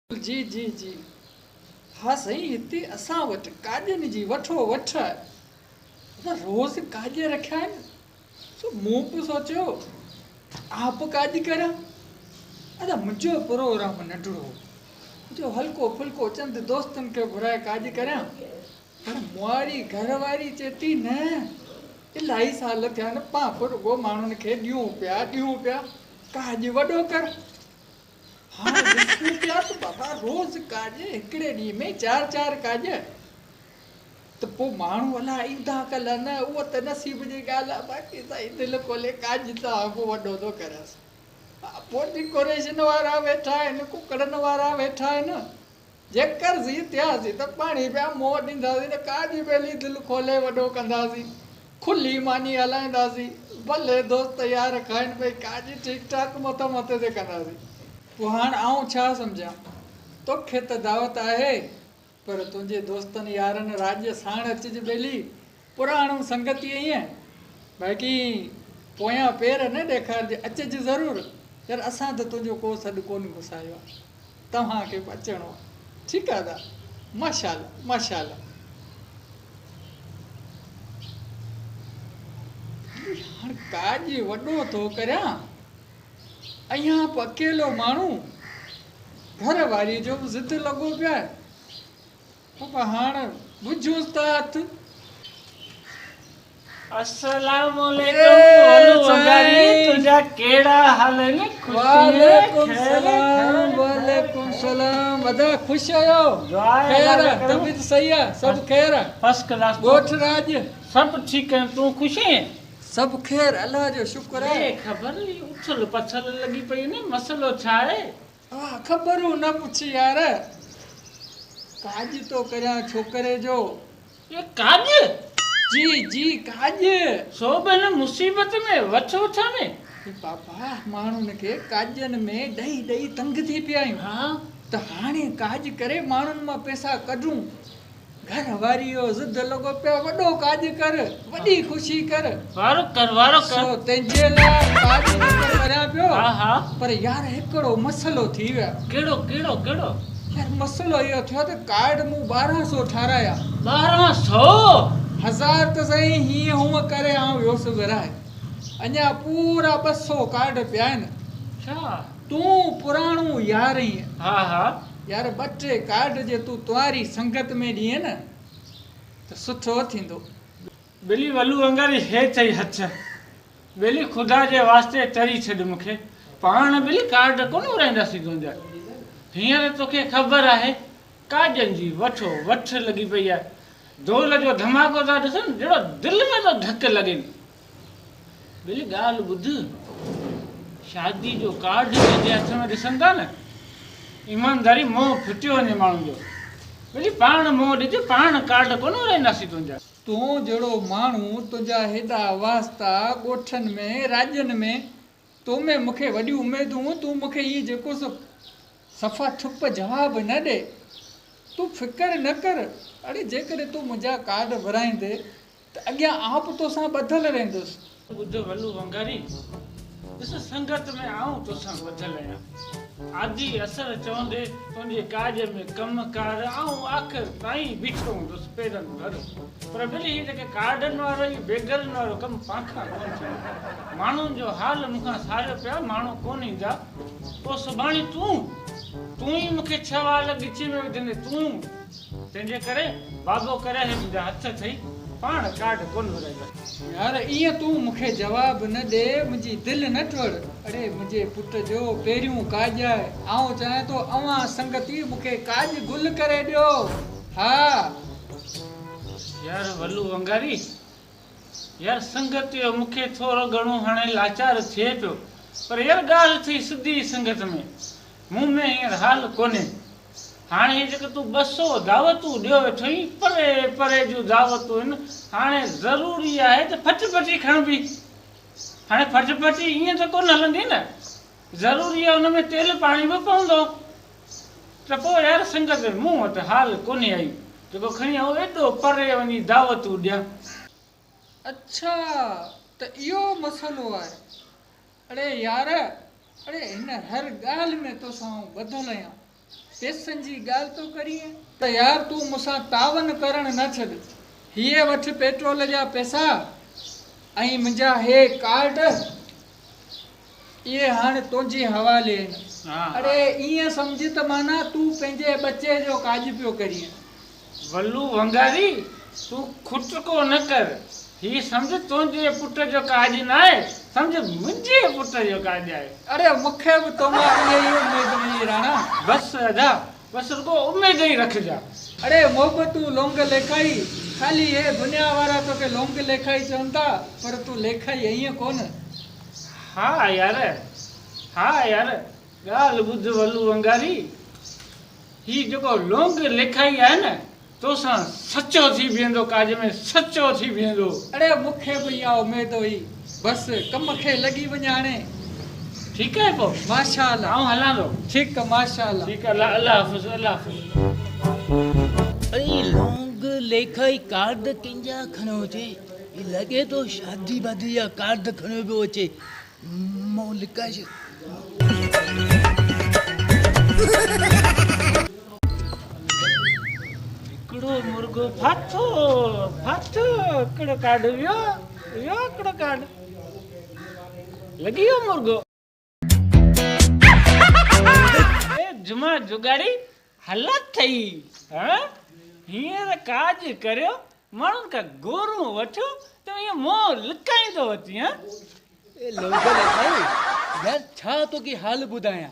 जी जी जी। हाँ सही हिते असां वटि काॼनि जी वठो वठ आहे। असां रोज़ काॼ रखिया आहिनि। सो मूं बि सोचियो आप काॼ करियां। अदा मुंहिंजो प्रोग्राम नंढड़ो हो, जो हल्को फुल्को चंद दोस्तनि खे घुराए काॼ करियां। पर मुआरी घरवारी चए थी न, इलाही साल थिया आहिनि पां रुॻो माण्हुनि खे ॾियूं पिया काॼ वॾो कर। हाँ ॾिसूं पिया त बाबा रोज़ काॼ हिकिड़े ॾींहं में चार काॼ त पोइ माण्हू अलाए ईंदा कल्ह न, उहो त नसीब जी ॻाल्हि आहे। बाक़ी साईं दिलि खोले काॼ त अॻो वॾो थो करियासीं। पोइ डेकोरेशन वारा वेठा आहिनि, कुकड़नि वारा वेठा आहिनि। जेकर ज़ी थियासीं त पाणी पिया मोह ॾींदासीं त काॼ पहली दिलि खोले वॾो कंदासीं, खुली मानी हलाईंदासीं। भले दोस्त यार खाइनि भई काॼ ठीकु ठाक मथे ते कंदासीं। पोइ हाणे आउं छा सम्झां, तोखे त दावत आहे पर तुंहिंजे दोस्तनि यारनि राज्य साण अचिजे ॿेली पुराणो संगति ईअं। बाक़ी पोयां पेर न ॾेखारिजे, अचिजे ज़रूरु। यार असां त तुंहिंजो को सॾु कोन घुसायो आहे, तव्हांखे बि अचिणो आहे। ठीकु आहे दा, माशाल्लाह माशाल्लाह। हाणे काॼ वॾो थो करियां, अञा बि अकेलो माण्हू, घर वारी जो बि ज़िद लॻो पियो आहे। पोइ हाणे बुझूंसि था हथु। अस्सलाम वालेकुम वगारी, तुझा केड़ा हाल है? वालेकुम सलाम वालेकुम सलाम। अदा खुश आयो? खैर है, तबीयत सही है? सब खैर है? First class. गोठ राज सब ठीक है, तू खुश है? सब खैर, अल्लाह जो शुक्र है। खबर उछल पछल लगी पई ने, मसलो छा है? हां खबरू न पूछ यार। काज तो करया छोकरे जो। ये काज? जी जी काज। सो बन मुसीबत में वछो छा में? बाबा माण्हुनि खे काजनि में ॾेई ॾेई तंग थी पिया आहियूं। हाँ त हाणे काज करे माण्हुनि मां पैसा कढूं। घर वारी जो ज़िद लॻो पियो वॾो काज कर, वॾी ख़ुशी कर। वारो कर सो तंहिंजे लाइ काज करियां पियो। हाँ हाँ। पर यार हिकिड़ो मसलो थी वियो। केड़ो? यार मसलो इहो थियो त कार्ड मूं 1200 ठाराया। 1200? 1000 त सही हीअं हूअं करे आउं वियोसि विराए। अञा पूरा 200 कार्ड पिया आहिनि। छा? तूं पुराणो यार आहीं। हाँ हाँ। यार 2-3 कार्ड जे तूं तुम्हारी संगत में ॾिए न त सुठो थींदो। बिली वलू अंगारी हे चई हथ, बिली खुदा जे वास्ते चरी छॾ मूंखे। पाण बिली कार्ड कोन उराईंदासीं तुंहिंजा। हींअर तोखे ख़बर आहे काजनि जी वठो वठ लॻी पई आहे। ढोल जो धमाको था ॾिसनि, जहिड़ो दिलि में थो धक लॻे। बिली ॻाल्हि ॿुध, शादी जो कार्ड जंहिंजे हथ में ॾिसनि था न, ईमानदारी मोह फिटियो वञे माण्हुनि जो। बिली पाण मोह ॾिज, पाण कार्ड कोन उराईंदासीं तुंहिंजा। तूं जहिड़ो माण्हू, तुंहिंजा हेॾा वास्ता ॻोठनि में राज्यनि में, तो में मूंखे वॾी उमेदूं। तूं मूंखे इहो जेको सफ़ा ठुप जवाब न ॾे, तूं फिकर न कर। अड़े जेकॾहिं तूं मुंहिंजा कार्ड भराईंदे त अॻियां आप तोसां ॿधल रहंदुसि। ॿुध वलू वंगारी, ॾिस संगत में आऊं तोसां ॿधल आहियां। आदि असर चवंदे तुंहिंजे काज में कमकार आऊं आख़िर ताईं बीठो हूंदुसि पेरनि भर। पर बिली हीअ जेके कार्डनि वारो इहो बेगरनि वारो कमु पाखां कोन थियो। माण्हुनि जो हाल मूंखां सारियो पिया, माण्हू कोन ईंदा। पोइ सुभाणे तूं ई मूंखे 6 वाल ॻिची में विझंदे तूं। तंहिंजे करे बाबो करे मुंहिंजा हथ अथई, पाण कार्ड कोन घुराईंदा। यार ईअं तूं मूंखे जवाब न ॾे, मुंहिंजी दिलि न टोड़। अड़े मुंहिंजे पुट जो पहिरियों काज आहे। आउं चाहियां थो अवां संगति मूंखे काज गुल करे ॾियो। हा यार वलू वंगारी, यार संगत जो मूंखे थोरो घणो हाणे लाचार थिए पियो। पर यार ॻाल्हि थी सिधी संगत में, मूं में हींअर हाल कोन्हे। हाणे हीअ जेके तूं 200 दावतूं ॾियो वेठो आहीं, परे परे जूं दावतूं आहिनि। हाणे ज़रूरी आहे त फटफटी खणबी। हाणे फटफटी ईअं त कोन हलंदी न, ज़रूरी आहे हुन में तेल पाणी बि पवंदो। त पोइ यार संगत मूं वटि हाल कोन्हे आई जेको खणी आऊं एॾो परे वञी दावतूं ॾियां। अच्छा त इहो मसलो आहे। अड़े यार, अड़े हिन हर ॻाल्हि में तोसां ॿधल आहियां। पैसनि जी ॻाल्हि तो करीं त यार तूं मूंसां तावन करण न छॾ। हीअ वठि पेट्रोल जा पैसा ऐं मुंहिंजा हे कार्ड, इहे हाणे तुंहिंजे हवाले आहिनि। हाँ। अरे ईअं सम्झ त माना तूं पंहिंजे बचे जो काज पियो करीं। वल्लू वंगारी तू खुट को न कर। ही समझ तुंहिंजे पुट जो काज न आहे, समझ मुंहिंजे पुट जो काज आहे। अरे मूंखे बि तोमां इहा ई उमेद हुई राणा। बस अदा, बस रुको उमेद ही रखजा। अरे मोहब्बत तूं लोंग लेखाई, खाली हे दुनिया वारा तोखे लोंग लेखाई चवनि था, पर तूं लेखाई ईअं कोन। हाँ यार, हाँ यार, ॻाल्हि ॿुध वल्लू वंगारी, ही जेको लोंग लेखाई आहे न, तोसां सचो थी बीहंदो, काज में सचो थी बीहंदो। अरे मूंखे बि इहा उमेद हुई, बसि कम खे लॻी वञ हाणे। ठीकु आहे पोइ माशाअल्लाह। आऊं हलां थो। ठीकु आहे माशाअल्लाह। ठीकु आहे, अल्लाह हाफ़िज़, अल्लाह हाफ़िज़। अरे लोंग लेखाई कार्ड कंहिंजा खणो अचे, ही लॻे थो शादी वादी जा कार्ड खणो पियो अचे। मूं लिकाए छॾ। हिकिड़ो मुर्गो फाथो फाथो, हिकिड़ो कार्ड वियो वियो, हिकिड़ो कार्ड लॻी वियो मुर्गो। ए जुमा जुगाड़ी हालत थई, हाँ हींअर काज करियो, माण्हुनि खां गोरूं वठो त ईअं मोह लिकाईंदो अची। हाँ ए लोंग लेखाई यार छा तोखे हाल ॿुधायां।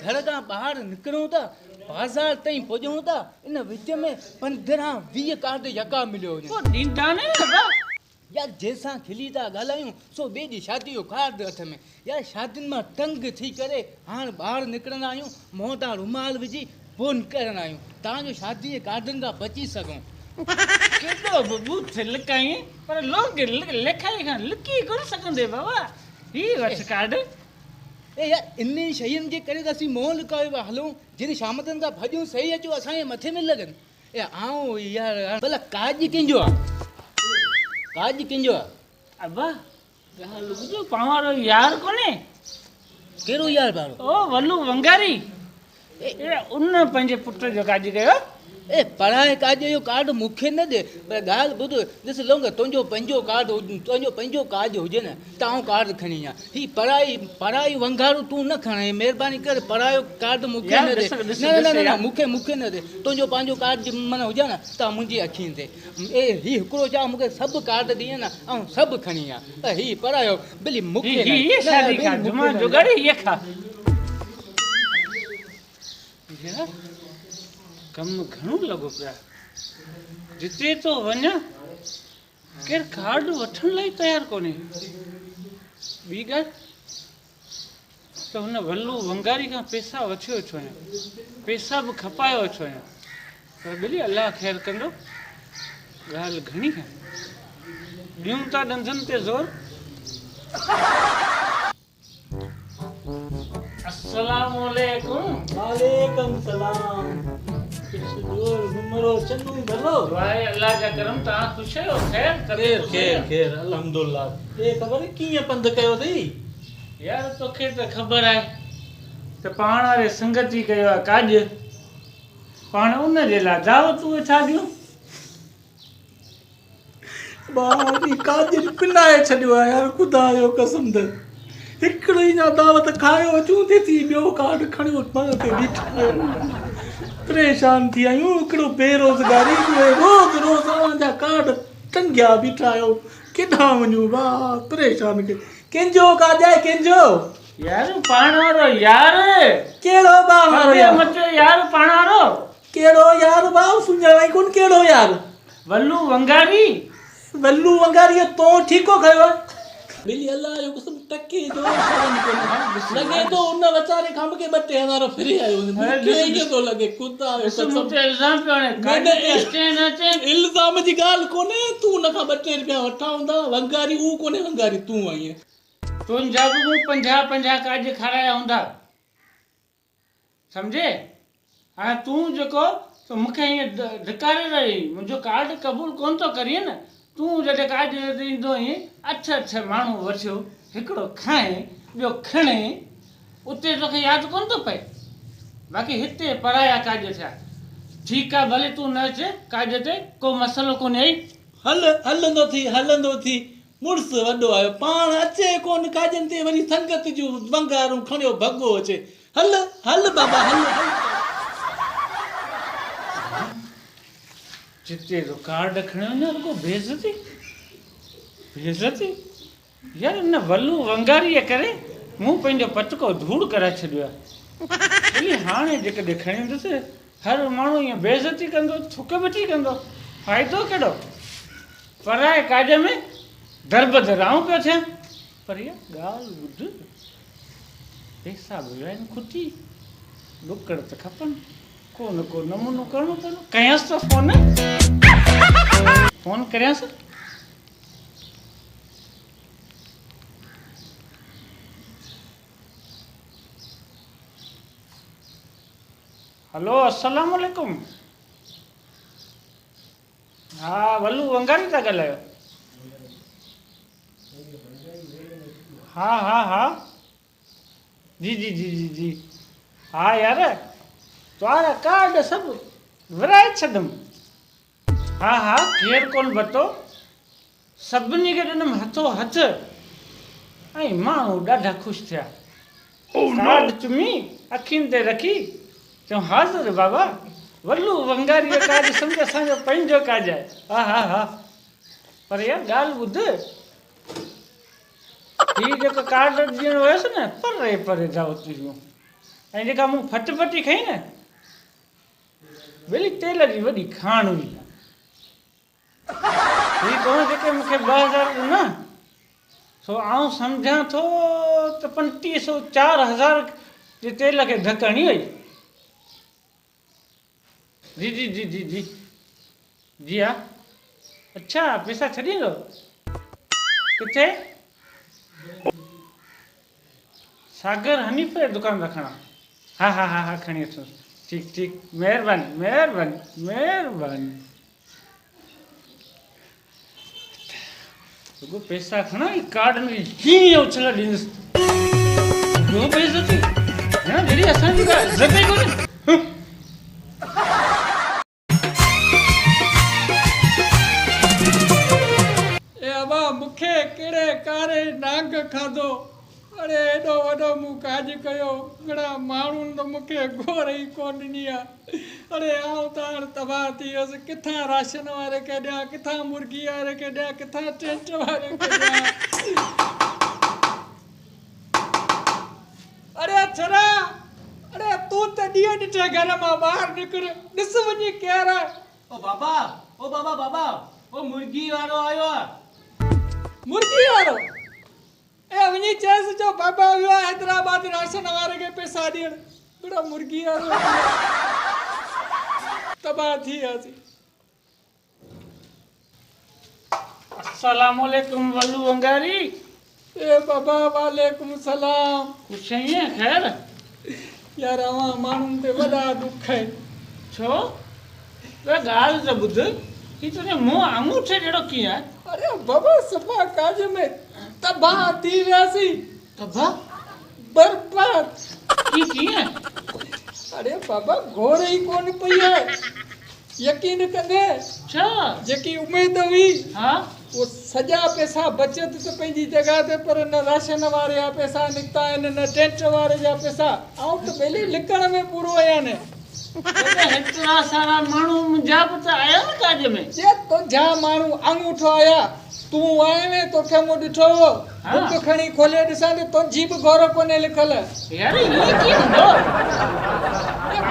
घर खां ॿाहिरि निकिरूं था, बाज़ार ताईं पुॼूं था, इन विच में 15-20 कार्ड यका मिलियो वञे। पोइ ॾींदा न बाबा। यार जंहिंसां खिली था ॻाल्हायूं सो ॿिए जी शादी जो कार्ड हथ में। यार शादियुनि मां तंग थी करे हाणे ॿाहिरि निकिरंदा आहियूं, मुंहं तां रुमाल विझी फोन करंदा आहियूं तव्हांजो शादी जे कार्डनि खां बची सघूं। केॾो बि बूथ लिकाई, पर लोग लिखाई खां लिकी कोन सघंदे बाबा। ही वठ कार्ड। ए यार इन शयुनि जे करे त असीं मोह लिकायो पिया हलूं, जिन शामतनि खां भॼूं सही अचो असांजे मथे में लॻनि। ए आऊं यार भला काज कंहिंजो आहे, काज कंहिंजो आहे? अब्बा ॻाल्हि ॿुधो, पाण वारो यार कोन्हे, कहिड़ो यार बारो? ओ वल्लू वंगारी, ए उन पंहिंजे पुट जो काज कयो। ए पढ़ाए काज जो कार्ड मूंखे न ॾे, पर ॻाल्हि ॿुध, ॾिस लोंग तुंहिंजो पंहिंजो कार्ड तुंहिंजो पंहिंजो काज हुजे न त आऊं कार्ड खणी अचां। ही पढ़ाई वंगारू तूं न खणे, महिरबानी करे पढ़ायो कार्ड मूंखे न ॾे। न मूंखे न ॾे, तुंहिंजो पंहिंजो कार्ड माना हुजे न त मुंहिंजी अखियुनि ते। ए ही हिकिड़ो चा मूंखे सभु कार्ड ॾिए न ऐं सभु खणी अचां, त ही पढ़ायो भली मूंखे ये शादी खा जुमा जुगाड़ी ये खा। यार कमु घणो लॻो पिया, जिते तो वञा केरु कार्ड वठण लाइ तयारु कोन्हे। ॿी ॻाल्हि त हुन वल्लू वंगारी खां पैसा वठी अचो आहियां, पैसा बि खपायो अचो आहियां, पर बिली अलाह ख़ैरु कंदो। ॻाल्हि घणी आहे, ॾियूं था ॾंदनि ते ज़ोर। अस्सलामु अलैकुम। वालेकुम सलाम। घुमरो चंदू भलो वाहे अल्लाह जा करम, तव्हां ख़ुशि आहियो? ख़ैर खेर अल्हम्दुलिल्लाह। ए ख़बर कीअं पंध कयो अथई? यार तोखे त ख़बर आहे त पाण वारे संगति कयो आहे काज, पाण उन जे लाइ दावतूं वेठा ॾियूं। बाकी काज पिनाए छॾियो आहे यार, ख़ुदा जो कसम त हिकिड़ो ई ना दावत खायो अचूं थी ॿियो कार्ड खणियो मन ते बीठा आहियूं, परेशान थी आहियूं। हिकिड़ो बेरोज़गारी रोज़ अव्हांजा कार्ड टंगिया बीठा आहियो, केॾां वञूं भाउ, परेशान कंहिंजो काज आहे कंहिंजो? यार पाण वारो यार। कहिड़ो भाउ वारो यार? मचो यार पाण वारो। कहिड़ो यार भाउ, सुञाणाई कोन कहिड़ो यार? वल्लू वंगारी। वल्लू वंगारी तो ठीको खयो आहे? बिली अल्लाह जो कसम टके जो लगे तो उन वीचारे खां मूंखे 2000 फिरी आयो मूंखे ईअं थो लॻे ख़ुदा जो कसम। इल्ज़ाम पियो हणे, इल्ज़ाम जी ॻाल्हि कोन्हे, तूं हुन खां 2 रुपया वठा हूंदा, वंगारी हू कोन्हे, वंगारी तूं आहीं। तुंहिंजा बि मूं 50 काज खाराया हूंदा, सम्झे? हाणे तूं जेको मूंखे हीअं धिकारे रही, मुंहिंजो कार्ड क़बूल कोन थो करीं न। तूं जॾहिं काज ॾींदो आहीं, 8 माण्हू वठियो, हिकिड़ो खाए ॿियो खणे, उते तोखे यादि कोन थो पए? बाक़ी हिते पराया काज थिया ठीकु आहे भले तूं न अचे काज ते को मसइलो कोन्हे हलंदो थी मुड़ुसु वॾो आयो पाण अचे कोन काजनि ते वरी संगत जूं वंगारूं खणियो भॻो अचे हल बाबा हल जिते जो कार्ड खणियो न रुगो बेइज़ती यार हिन वल्लू वंगारीअ करे मूं पंहिंजो पटको धूड़ कराए छॾियो आहे हाणे जेकॾहिं खणी ईंदुसि हर माण्हू ईअं बेइज़ती कंदो थुक बची कंदो फ़ाइदो कहिड़ो पराए काज में दरबदर आऊं पियो थियां पर इहा ॻाल्हि ॿुध पैसा बि आहिनि खुटी ॾुकड़ त खपनि को न को नमूनो करिणो पवंदो कयांसि त फ़ोन करियांसि हेलो अस्सलाम वालेकुम हा वल्लू वंगारी था ॻाल्हायो हा जी हा यार तव्हारा कार्ड सभु विराए छॾियमि हा केरु कोन वरितो सभिनी खे ॾिनमि हथो हथ ऐं माण्हू ॾाढा ख़ुशि थिया कार्ड चुमी अखियुनि ते रखी चऊं हाज़िर बाबा वल्लू वंगारीअ काज सम्झ असांजो पंहिंजो काज आहे हा पर यार ॻाल्हि ॿुध हीउ जेको कार्ड ॾियणो हुयसि न परे दावतूं हुयूं ऐं जेका मूं फटफटी खई न वेली तेल जी वॾी खाण हुई हीउ कोन जेके मूंखे 2000 ॾिना सो आउं सम्झां थो त 3500 4000 जे तेल खे धकणी हुई जी हा अच्छा पैसा छॾींदो किथे सागर हनीफ जे दुकान रखणा हा खणी अचो ठीकु महिरबानी रुगो पैसा खणा कार्ड में हीअं उछल ॾींदुसि ॿियो पैसो थी जहिड़ी असांजी का इज़त ई कोन्हे मूंखे कहिड़े कारे नांग खाधो अड़े एॾो वॾो मूं काज कयो घणा माण्हुनि त मूंखे घोर ई कोन ॾिनी आहे अड़े आउं त हाणे तबाह थी वियुसि किथां राशन वारे खे ॾियां किथां मुर्गी वारे खे ॾियां किथां टेंट वारे खे ॾियां अड़े छड़ा अड़े तूं त ॾींहं ॾिठे घर मां ॿाहिरि निकिर ॾिस वञी केरु आहे ओ बाबा ओ मुर्गी वारो आयो आहे मुर्गी वारो ए वञी चएसि जो बाबा वियो आहे हैदराबाद राशन वारे खे पैसा ॾियण बड़ा मुर्गी वारो तबाह थी वियासीं अस्सलाम वालेकुम वल्लू वंगारी ए बाबा वालेकुम सलाम कुछ आहीं खैर यार अवां माण्हुनि ते वॾा दुख आहिनि छो त ॻाल्हि त ॿुध ही तुंहिंजे मुंहुं अंगूठे जहिड़ो कीअं आहे अरे बाबा सफ़ा काज में तबाह थी वियासीं तबाह बर्बाद कीअं अरे बाबा घोर ई कोन पई आहे यकीन कंदे छा जेकी उमेद हुई हा वो सॼा पैसा बचत त पंहिंजी जॻह ते पर न राशन वारे जा पैसा निकिता आहिनि न टेंट वारे जा पैसा ऐं त ॿेली लिकण में पूरो आया न हेतिरा सारा माण्हू मुंहिंजा बि त आया न काज में जे तुंहिंजा माण्हू अंगूठो आया तूं आए में तोखे मूं ॾिठो बुक खणी खोले ॾिसां त तुंहिंजी बि गौर कोन्हे लिखल यार ईअं कीअं हूंदो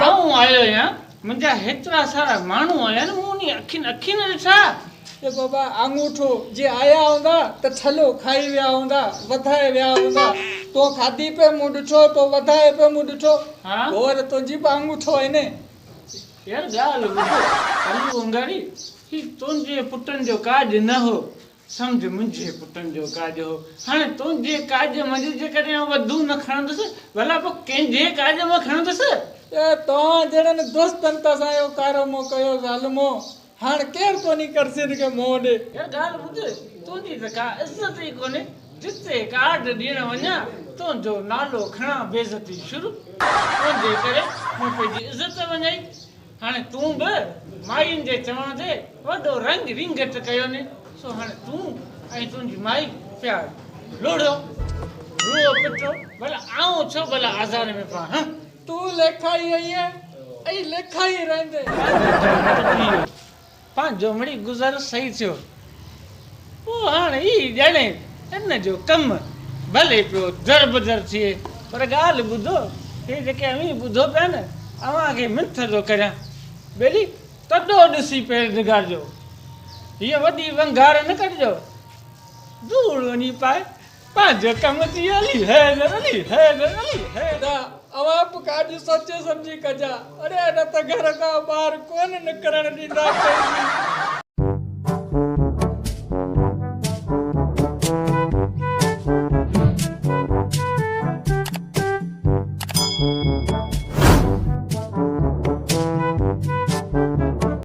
आऊं आयो आहियां मुंहिंजा हेतिरा सारा माण्हू आया न मूं उन अखियुनि ॾिठा ए बाबा अंगूठो जे आया हूंदा त छलो खाई विया हूंदा वधाए विया हूंदा तो खाधी पे मूं ॾिठो तो वधाए पे मूं ॾिठो और तुंहिंजी बि अंगूठो आहे न यार ॻाल्हि ॿुधो वंगारी ही तुंहिंजे पुटनि जो काज न हो सम्झ मुंहिंजे पुटनि जो काज हो हाणे तुंहिंजे काज मंझि जेकॾहिं वधू न खणंदुसि भला पोइ कंहिंजे काज मां खणंदुसि ए तव्हां जहिड़नि दोस्तनि त असांजो कारमो कयो ज़ालिमो हाणे केरु कोन्हे करसिन खे मोह ॾे यार ॻाल्हि ॿुध तुंहिंजी त का इज़त ई कोन्हे जिते कार्ड ॾियण वञा तुंहिंजो नालो खणा बेइज़ती शुरू तुंहिंजे जे करे मूं पंहिंजी इज़त वञाई। हाणे तूं बि मायुनि जे चवण ते वॾो रंग रिंगट कयो ने, सो हाणे तूं ऐं तुंहिंजी माई पिया लोड़ो रुओ पिटो, भला आऊं छो भला आज़ार में पा। हाँ तूं लेखाई आई है ऐं लेखाई रहंदे। पंहिंजो मिड़ी गुज़र सही थियो। पोइ हाणे ई ॼणे हिन जो कमु भले पियो दर बदर थिए, पर ॻाल्हि ॿुधो, हे जेके अवी ॿुधो पिया न, अव्हांखे मिंथ थो करियां, बेली तॾो ॾिसी पेर निगारजो, हीअ वॾी वंगार न कढिजो, धूड़ वञी पाए पंहिंजो कमु थी हली हैदर अली हैदर अली हैदर। ना अवां बि काज सोचे सम्झी कजा, अरे न त घर खां ॿाहिरि कोन निकिरण ॾींदा।